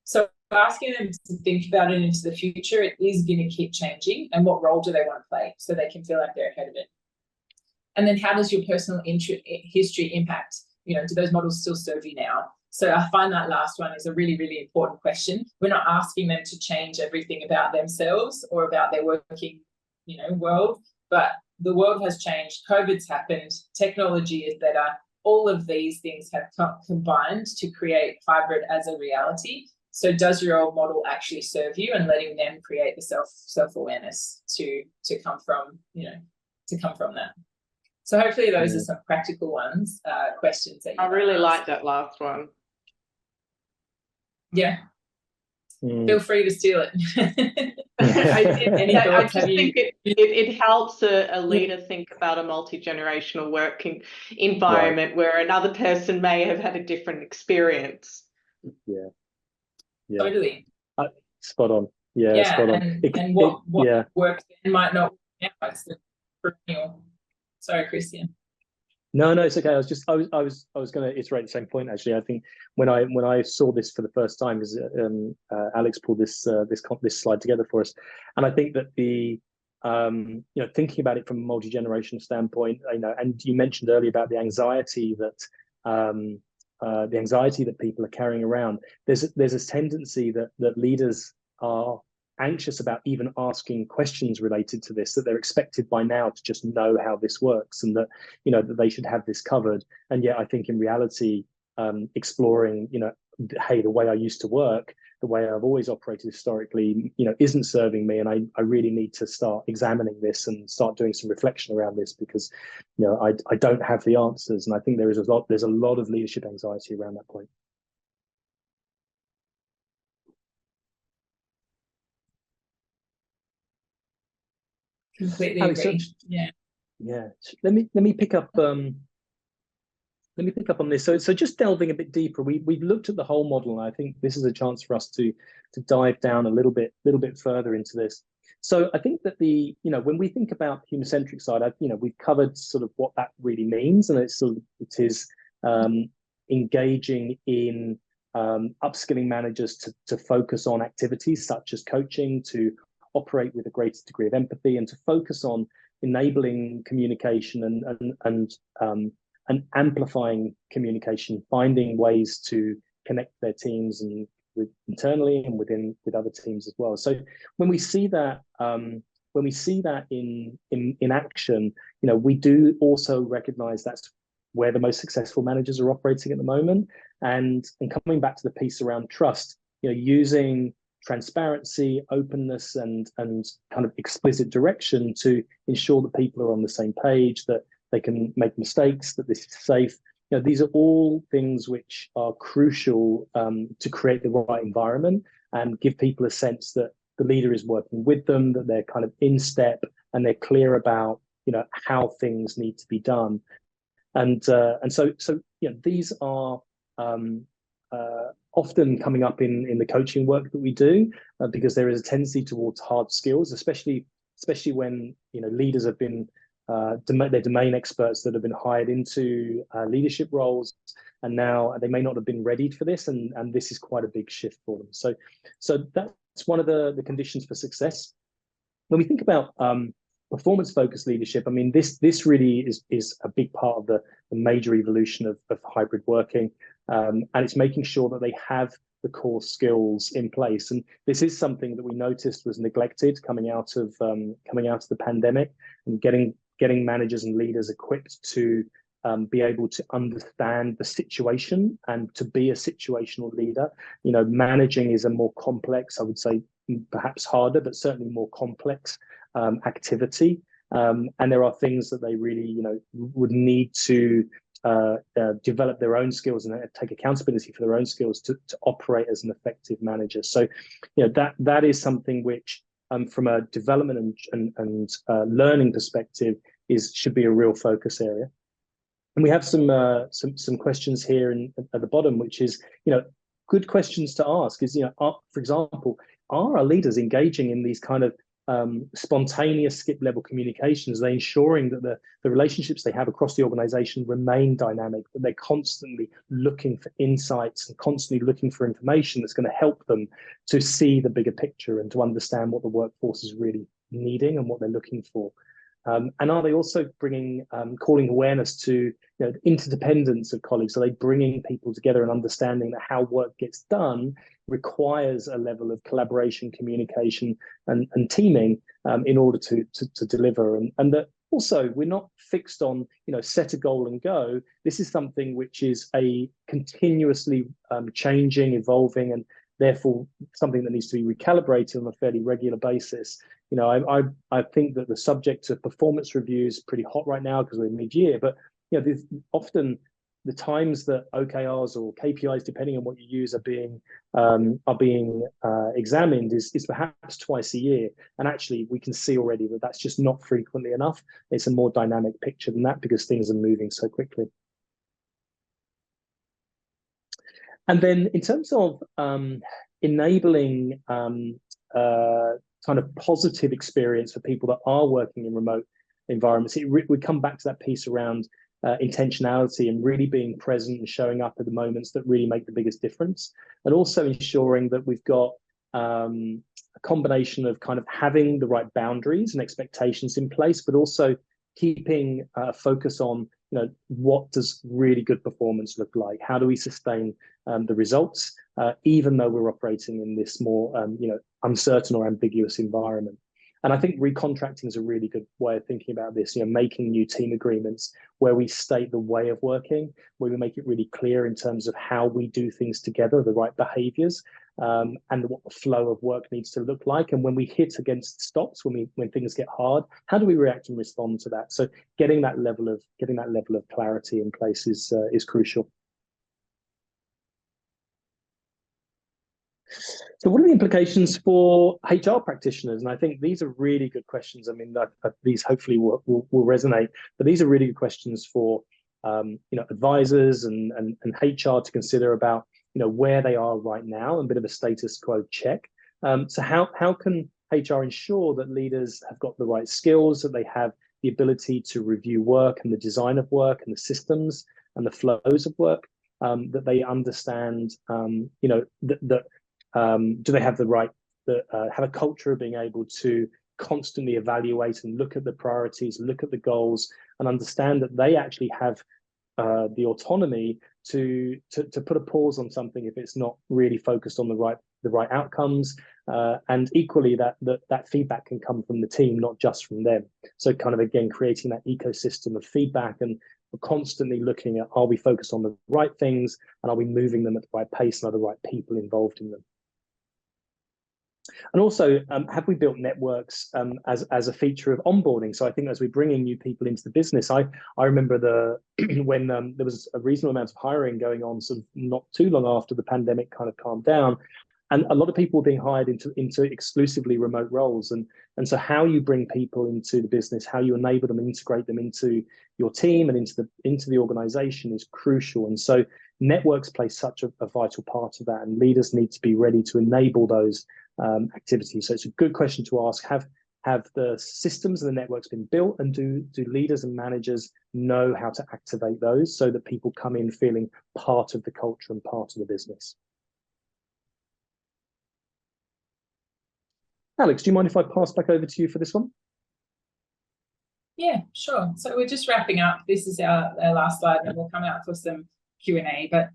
So asking them to think about it into the future, it is going to keep changing, and what role do they want to play so they can feel like they're ahead of it. And then how does your personal history impact? You know, do those models still serve you now? So I find that last one is a really, really important question. We're not asking them to change everything about themselves or about their working, you know, world, but the world has changed. COVID's happened. Technology is better. All of these things have combined to create hybrid as a reality. So does your old model actually serve you, and letting them create the self-awareness to come from, you know, to come from that. So hopefully those are some practical ones, questions that you I really like that last one. Yeah. Feel free to steal it. I just think it helps a leader think about a multi-generational working environment where another person may have had a different experience. Yeah. Totally. Spot on. Yeah, spot on. And what works and might not work now. It's the perennial. Sorry, Christian. No, it's okay. I was going to iterate the same point actually. I think when I saw this for the first time, because Alex pulled this slide together for us, and I think that the you know, thinking about it from a multi-generational standpoint, you know, and you mentioned earlier about the anxiety that people are carrying around. There's a tendency that leaders are anxious about even asking questions related to this, that they're expected by now to just know how this works, and that, you know, that they should have this covered. And yet I think in reality, exploring, you know, hey, the way I used to work, the way I've always operated historically, you know, isn't serving me, and I really need to start examining this and start doing some reflection around this, because, you know, I don't have the answers. And I think there's a lot of leadership anxiety around that point. Completely Alex, agree. Yeah. Let me pick up. Let me pick up on this. So just delving a bit deeper, we've looked at the whole model, and I think this is a chance for us to dive down a little bit further into this. So I think that you know, when we think about human-centric side, you know, we've covered sort of what that really means, and it is engaging in upskilling managers to focus on activities such as coaching, to operate with a greater degree of empathy, and to focus on enabling communication and amplifying communication, finding ways to connect their teams and internally and with other teams as well. So when we see that in action, we do also recognize that's where the most successful managers are operating at the moment. And coming back to the piece around trust, using transparency, openness, and kind of explicit direction to ensure that people are on the same page, that they can make mistakes, that this is safe. These are all things which are crucial to create the right environment and give people a sense that the leader is working with them, that they're kind of in step and they're clear about how things need to be done. And so these are often coming up in the coaching work that we do because there is a tendency towards hard skills, especially when leaders have been they're domain experts that have been hired into leadership roles, and now they may not have been readied for this, and this is quite a big shift for them. So that's one of the conditions for success. When we think about performance-focused leadership, I mean, this really is a big part of the major evolution of hybrid working, and it's making sure that they have the core skills in place. And this is something that we noticed was neglected coming out of the pandemic, and getting managers and leaders equipped to be able to understand the situation and to be a situational leader. Managing is a more complex, I would say, perhaps harder, but certainly more complex activity. And there are things that they really, would need to develop their own skills and take accountability for their own skills to operate as an effective manager. So, that is something which, from a development and learning perspective, should be a real focus area. And we have some questions here at the bottom, which is, good questions to ask is, for example, are our leaders engaging in these kind of spontaneous skip level communications? Are they ensuring that the relationships they have across the organization remain dynamic, that they're constantly looking for insights and constantly looking for information that's going to help them to see the bigger picture and to understand what the workforce is really needing and what they're looking for? And are they also calling awareness to the interdependence of colleagues? Are they bringing people together and understanding that how work gets done requires a level of collaboration, communication, and teaming in order to deliver? And that also we're not fixed on set a goal and go. This is something which is a continuously changing, evolving, and therefore something that needs to be recalibrated on a fairly regular basis. I think that the subject of performance review is pretty hot right now because we're mid-year, but there's often the times that OKRs or KPIs, depending on what you use, are being examined is perhaps twice a year. And actually, we can see already that that's just not frequently enough. It's a more dynamic picture than that because things are moving so quickly. And then in terms of enabling kind of positive experience for people that are working in remote environments, we come back to that piece around intentionality and really being present and showing up at the moments that really make the biggest difference, and also ensuring that we've got a combination of kind of having the right boundaries and expectations in place, but also keeping a focus on what does really good performance look like? How do we sustain the results, even though we're operating in this more uncertain or ambiguous environment? And I think recontracting is a really good way of thinking about this, making new team agreements where we state the way of working, where we make it really clear in terms of how we do things together, the right behaviors, and what the flow of work needs to look like. And when we hit against stops, when things get hard, how do we react and respond to that? So getting that level of clarity in place is crucial. So what are the implications for HR practitioners? And I think these are really good questions. I mean, these hopefully will resonate, but these are really good questions for advisors and HR to consider about where they are right now, and a bit of a status quo check. So how can HR ensure that leaders have got the right skills, that they have the ability to review work and the design of work and the systems and the flows of work, that they understand, do they have the right have a culture of being able to constantly evaluate and look at the priorities, look at the goals, and understand that they actually have the autonomy to put a pause on something if it's not really focused on the right outcomes, and equally that feedback can come from the team, not just from them. So kind of again creating that ecosystem of feedback, and constantly looking at, are we focused on the right things, and are we moving them at the right pace, and are the right people involved in them? And also, have we built networks as a feature of onboarding? So I think as we bring in new people into the business, I remember when there was a reasonable amount of hiring going on, sort of not too long after the pandemic kind of calmed down, and a lot of people were being hired into exclusively remote roles. And so how you bring people into the business, how you enable them, integrate them into your team and into the organization is crucial. And so networks play such a vital part of that, and leaders need to be ready to enable those activities. So it's a good question to ask. Have the systems and the networks been built, and do leaders and managers know how to activate those so that people come in feeling part of the culture and part of the business? Alex, do you mind if I pass back over to you for this one? Yeah, sure. So we're just wrapping up. This is our last slide, and we'll come out for some Q&A. But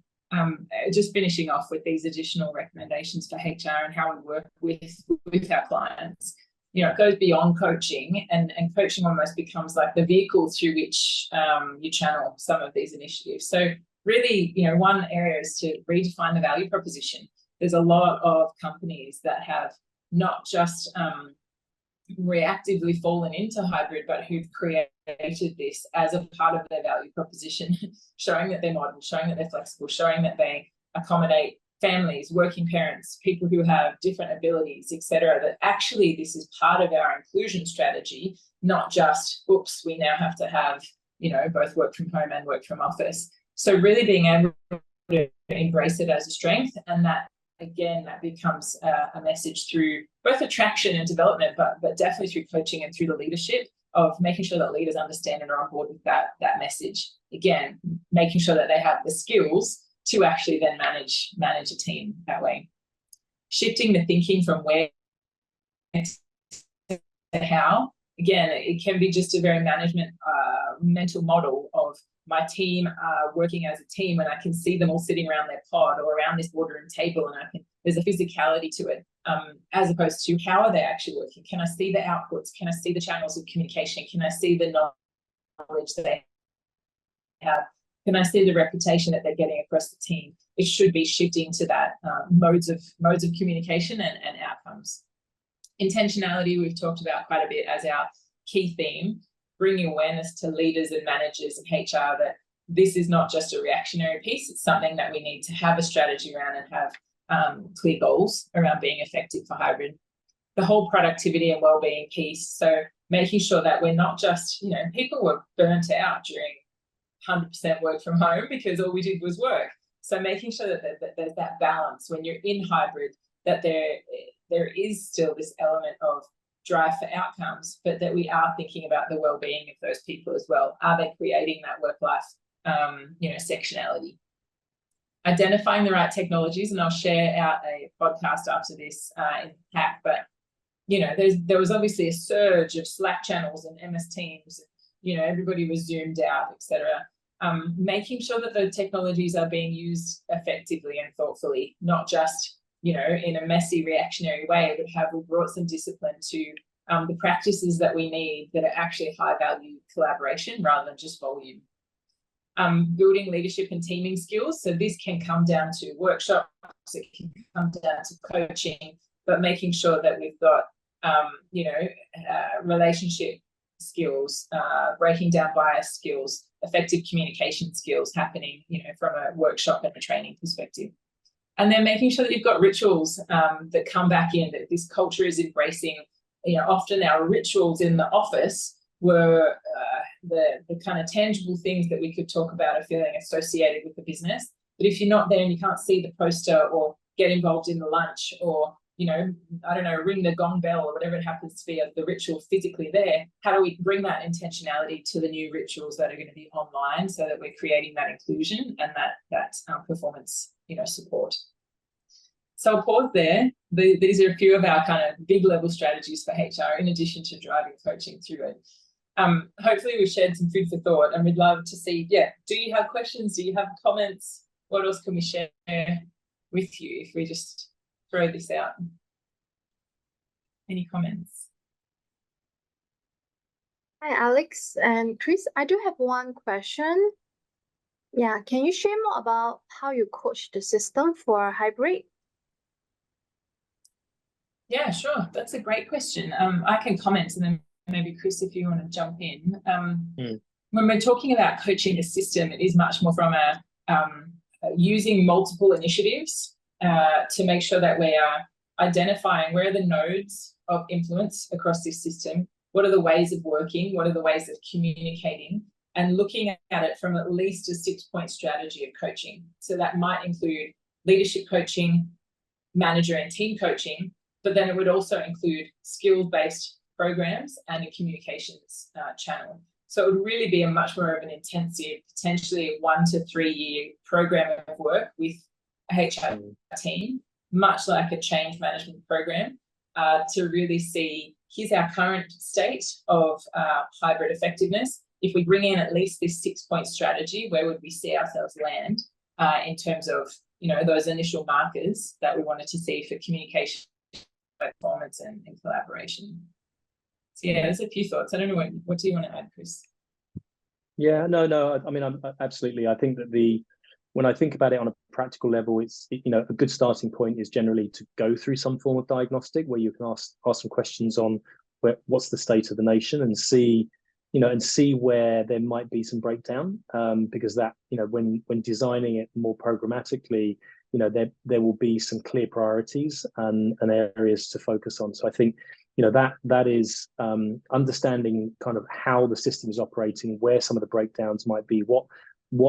just finishing off with these additional recommendations for HR and how we work with our clients. You know, it goes beyond coaching, and coaching almost becomes like the vehicle through which you channel some of these initiatives. So really, you know, one area is to redefine the value proposition. There's a lot of companies that have not just reactively fallen into hybrid, but who've created this as a part of their value proposition, showing that they're modern, showing that they're flexible, showing that they accommodate families, working parents, people who have different abilities, etc. That actually this is part of our inclusion strategy, not just, oops, we now have to have, you know, both work from home and work from office. So really being able to embrace it as a strength, and that again, that becomes a message through both attraction and development, but definitely through coaching and through the leadership of making sure that leaders understand and are on board with that message. Again, making sure that they have the skills to actually then manage a team that way. Shifting the thinking from where to how. Again, it can be just a very management mental model of my team working as a team, and I can see them all sitting around their pod or around this boardroom table, and there's a physicality to it, as opposed to how are they actually working? Can I see the outputs? Can I see the channels of communication? Can I see the knowledge that they have? Can I see the reputation that they're getting across the team? It should be shifting to that modes of communication and outcomes. Intentionality we've talked about quite a bit as our key theme, bringing awareness to leaders and managers and HR that this is not just a reactionary piece, it's something that we need to have a strategy around and have clear goals around being effective for hybrid. The whole productivity and wellbeing piece, so making sure that we're not just, you know, people were burnt out during 100% work from home because all we did was work. So making sure that there's that balance when you're in hybrid, that there is still this element of drive for outcomes, but that we are thinking about the well-being of those people as well. Are they creating that work-life, sectionality? Identifying the right technologies, and I'll share out a podcast after this in the pack. But you know, there was obviously a surge of Slack channels and MS Teams. You know, everybody was zoomed out, etc. Making sure that the technologies are being used effectively and thoughtfully, not just, you know, in a messy reactionary way, but have brought some discipline to the practices that we need that are actually high value collaboration rather than just volume. Building leadership and teaming skills. So this can come down to workshops, it can come down to coaching, but making sure that we've got, relationship skills, breaking down bias skills, effective communication skills happening, you know, from a workshop and a training perspective. And then making sure that you've got rituals that come back in, that this culture is embracing. You know, often our rituals in the office were the kind of tangible things that we could talk about are feeling associated with the business. But if you're not there and you can't see the poster or get involved in the lunch or, you know, I don't know, ring the gong bell or whatever it happens to be, the ritual physically there, how do we bring that intentionality to the new rituals that are going to be online so that we're creating that inclusion and that performance, you know, support? So I'll pause there. These are a few of our kind of big level strategies for HR, in addition to driving coaching through it. Hopefully we've shared some food for thought, and we'd love to see, do you have questions? Do you have comments? What else can we share with you if we just throw this out? Any comments? Hi, Alex and Chris. I do have one question. Yeah, can you share more about how you coach the system for hybrid? Yeah, sure. That's a great question. I can comment, and then maybe Chris, if you want to jump in. When we're talking about coaching the system, it is much more from a using multiple initiatives to make sure that we are identifying where are the nodes of influence across this system, what are the ways of working, what are the ways of communicating, and looking at it from at least a 6-point strategy of coaching. So that might include leadership coaching, manager and team coaching, but then it would also include skills-based programs and a communications channel. So it would really be a much more of an intensive, potentially 1 to 3 year program of work with a HR team, much like a change management program, to really see, here's our current state of hybrid effectiveness. If we bring in at least this 6-point strategy, where would we see ourselves land in terms of, those initial markers that we wanted to see for communication, performance, and collaboration. So yeah, there's a few thoughts. I don't know, what do you want to add, Chris? Yeah, no. I mean, absolutely. I think that when I think about it on a practical level, it's, a good starting point is generally to go through some form of diagnostic where you can ask some questions on what's the state of the nation, and see where there might be some breakdown, because that, when designing it more programmatically, there will be some clear priorities and areas to focus on. So I think, that is understanding kind of how the system is operating, where some of the breakdowns might be, what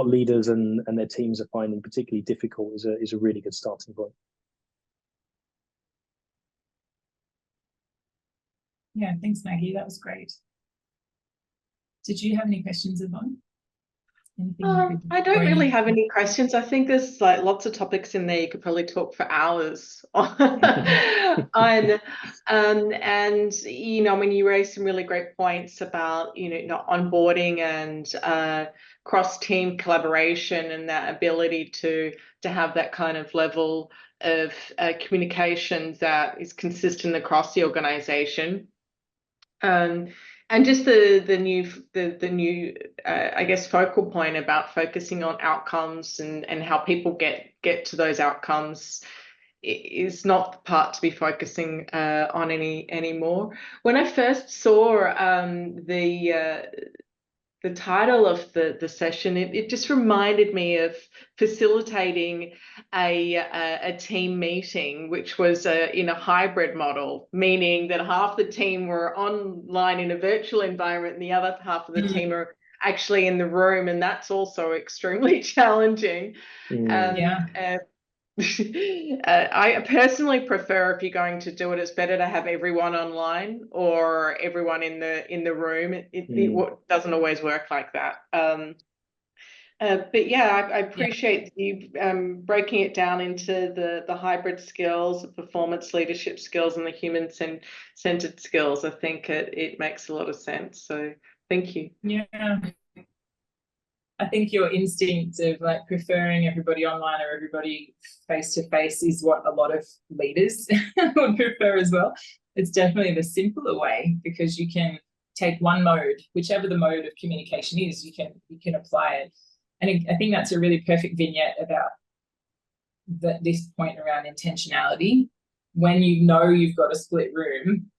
leaders and their teams are finding particularly difficult is a really good starting point. Yeah, thanks, Maggie. That was great. Did you have any questions, Yvonne? I don't really have any questions. I think there's like lots of topics in there you could probably talk for hours on. And when you raise some really great points about onboarding and cross-team collaboration, and that ability to have that kind of level of communication that is consistent across the organization. And just the new I guess focal point about focusing on outcomes and how people get to those outcomes is not the part to be focusing on anymore. When I first saw the title of the session, it just reminded me of facilitating a team meeting, which was in a hybrid model, meaning that half the team were online in a virtual environment and the other half of the team are actually in the room, and that's also extremely challenging. I personally prefer, if you're going to do it, it's better to have everyone online or everyone in the room. It doesn't always work like that. But yeah, I appreciate you breaking it down into the hybrid skills, the performance leadership skills, and the human-centered skills. I think it makes a lot of sense. So thank you. Yeah. I think your instinct of like preferring everybody online or everybody face-to-face is what a lot of leaders would prefer as well. It's definitely the simpler way, because you can take one mode, whichever the mode of communication is, you can apply it. And I think that's a really perfect vignette about this point around intentionality. When you've got a split room,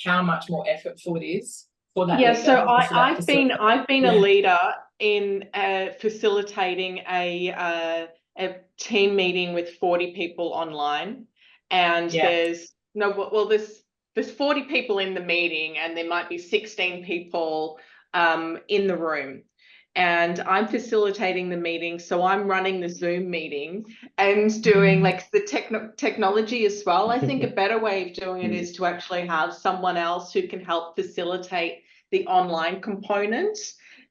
how much more effortful it is for that. Yeah, so I've been a leader in facilitating a team meeting with 40 people online, and there's 40 people in the meeting, and there might be 16 people in the room, and I'm facilitating the meeting, so I'm running the Zoom meeting and doing like the technology as well. I think a better way of doing it is to actually have someone else who can help facilitate the online component.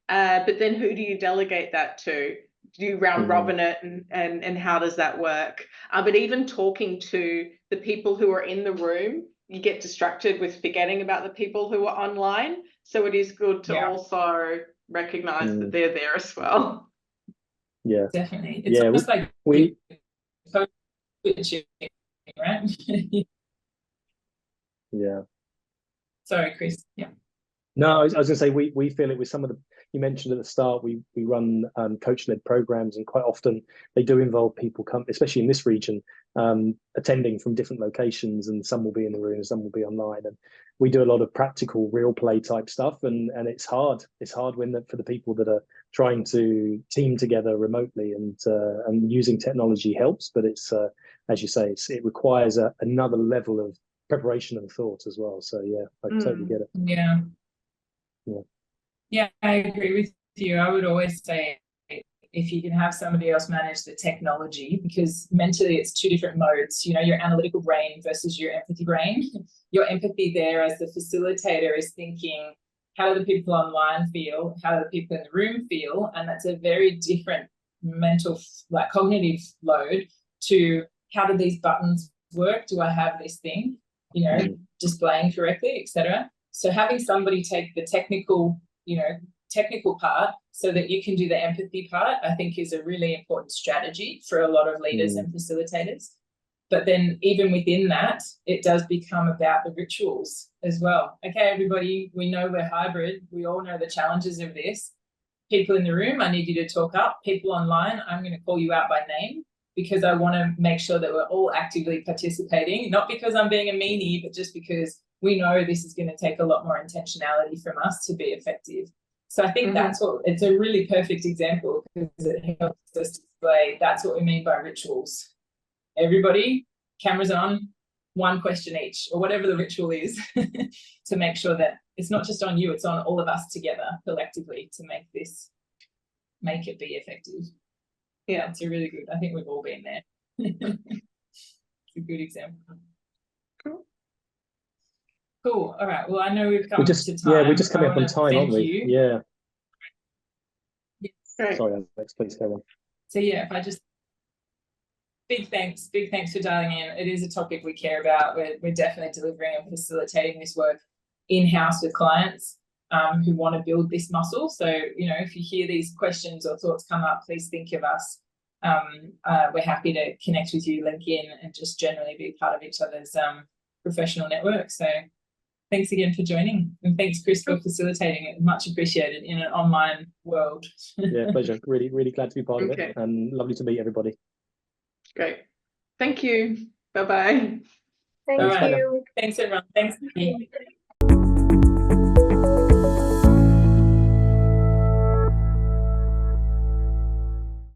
But then who do you delegate that to? do you round robin it, and how does that work? But even talking to the people who are in the room, you get distracted with forgetting about the people who are online. So it is good to also recognize that they're there as well. Yeah, definitely. It's almost like we right? Yeah. Sorry, Chris. Yeah. No, I was going to say we feel it with some of the, you mentioned at the start, we run coach-led programs, and quite often they do involve people especially in this region, attending from different locations, and some will be in the room, some will be online, and we do a lot of practical real play type stuff, and it's hard. It's hard for the people that are trying to team together remotely, and using technology helps, but it's as you say, it requires another level of preparation and thought as well. So yeah, I totally get it. Yeah. Yeah, I agree with you. I would always say if you can have somebody else manage the technology, because mentally it's two different modes, you know, your analytical brain versus your empathy brain. Your empathy there as the facilitator is thinking, how do the people online feel? How do the people in the room feel? And that's a very different mental, like cognitive load to how do these buttons work? Do I have this thing, you know, displaying correctly, etc. So having somebody take the technical part so that you can do the empathy part, I think is a really important strategy for a lot of leaders and facilitators. But then even within that, it does become about the rituals as well. Okay, everybody, we know we're hybrid. We all know the challenges of this. People in the room, I need you to talk up. People online, I'm going to call you out by name, because I want to make sure that we're all actively participating, not because I'm being a meanie, but just because we know this is going to take a lot more intentionality from us to be effective. So I think that's it's a really perfect example, because it helps us display that's what we mean by rituals. Everybody, cameras on, one question each, or whatever the ritual is, to make sure that it's not just on you, it's on all of us together collectively to make it be effective. Yeah, it's a really good, I think we've all been there. It's a good example. Cool. All right. Well, I know we've come to time. Yeah, we're just coming up on time, aren't we? Yeah. Yes. Sorry, Alex, please go on. So yeah, if I just big thanks for dialing in. It is a topic we care about. We're definitely delivering and facilitating this work in-house with clients who want to build this muscle. So, you know, if you hear these questions or thoughts come up, please think of us. We're happy to connect with you, link in, and just generally be part of each other's professional network. So thanks again for joining, and thanks, Chris, for facilitating it. Much appreciated in an online world. Yeah, pleasure. Really, really glad to be part of it, and lovely to meet everybody. Great. Thank you. Bye-bye. Thank you. Thanks, everyone. Thanks.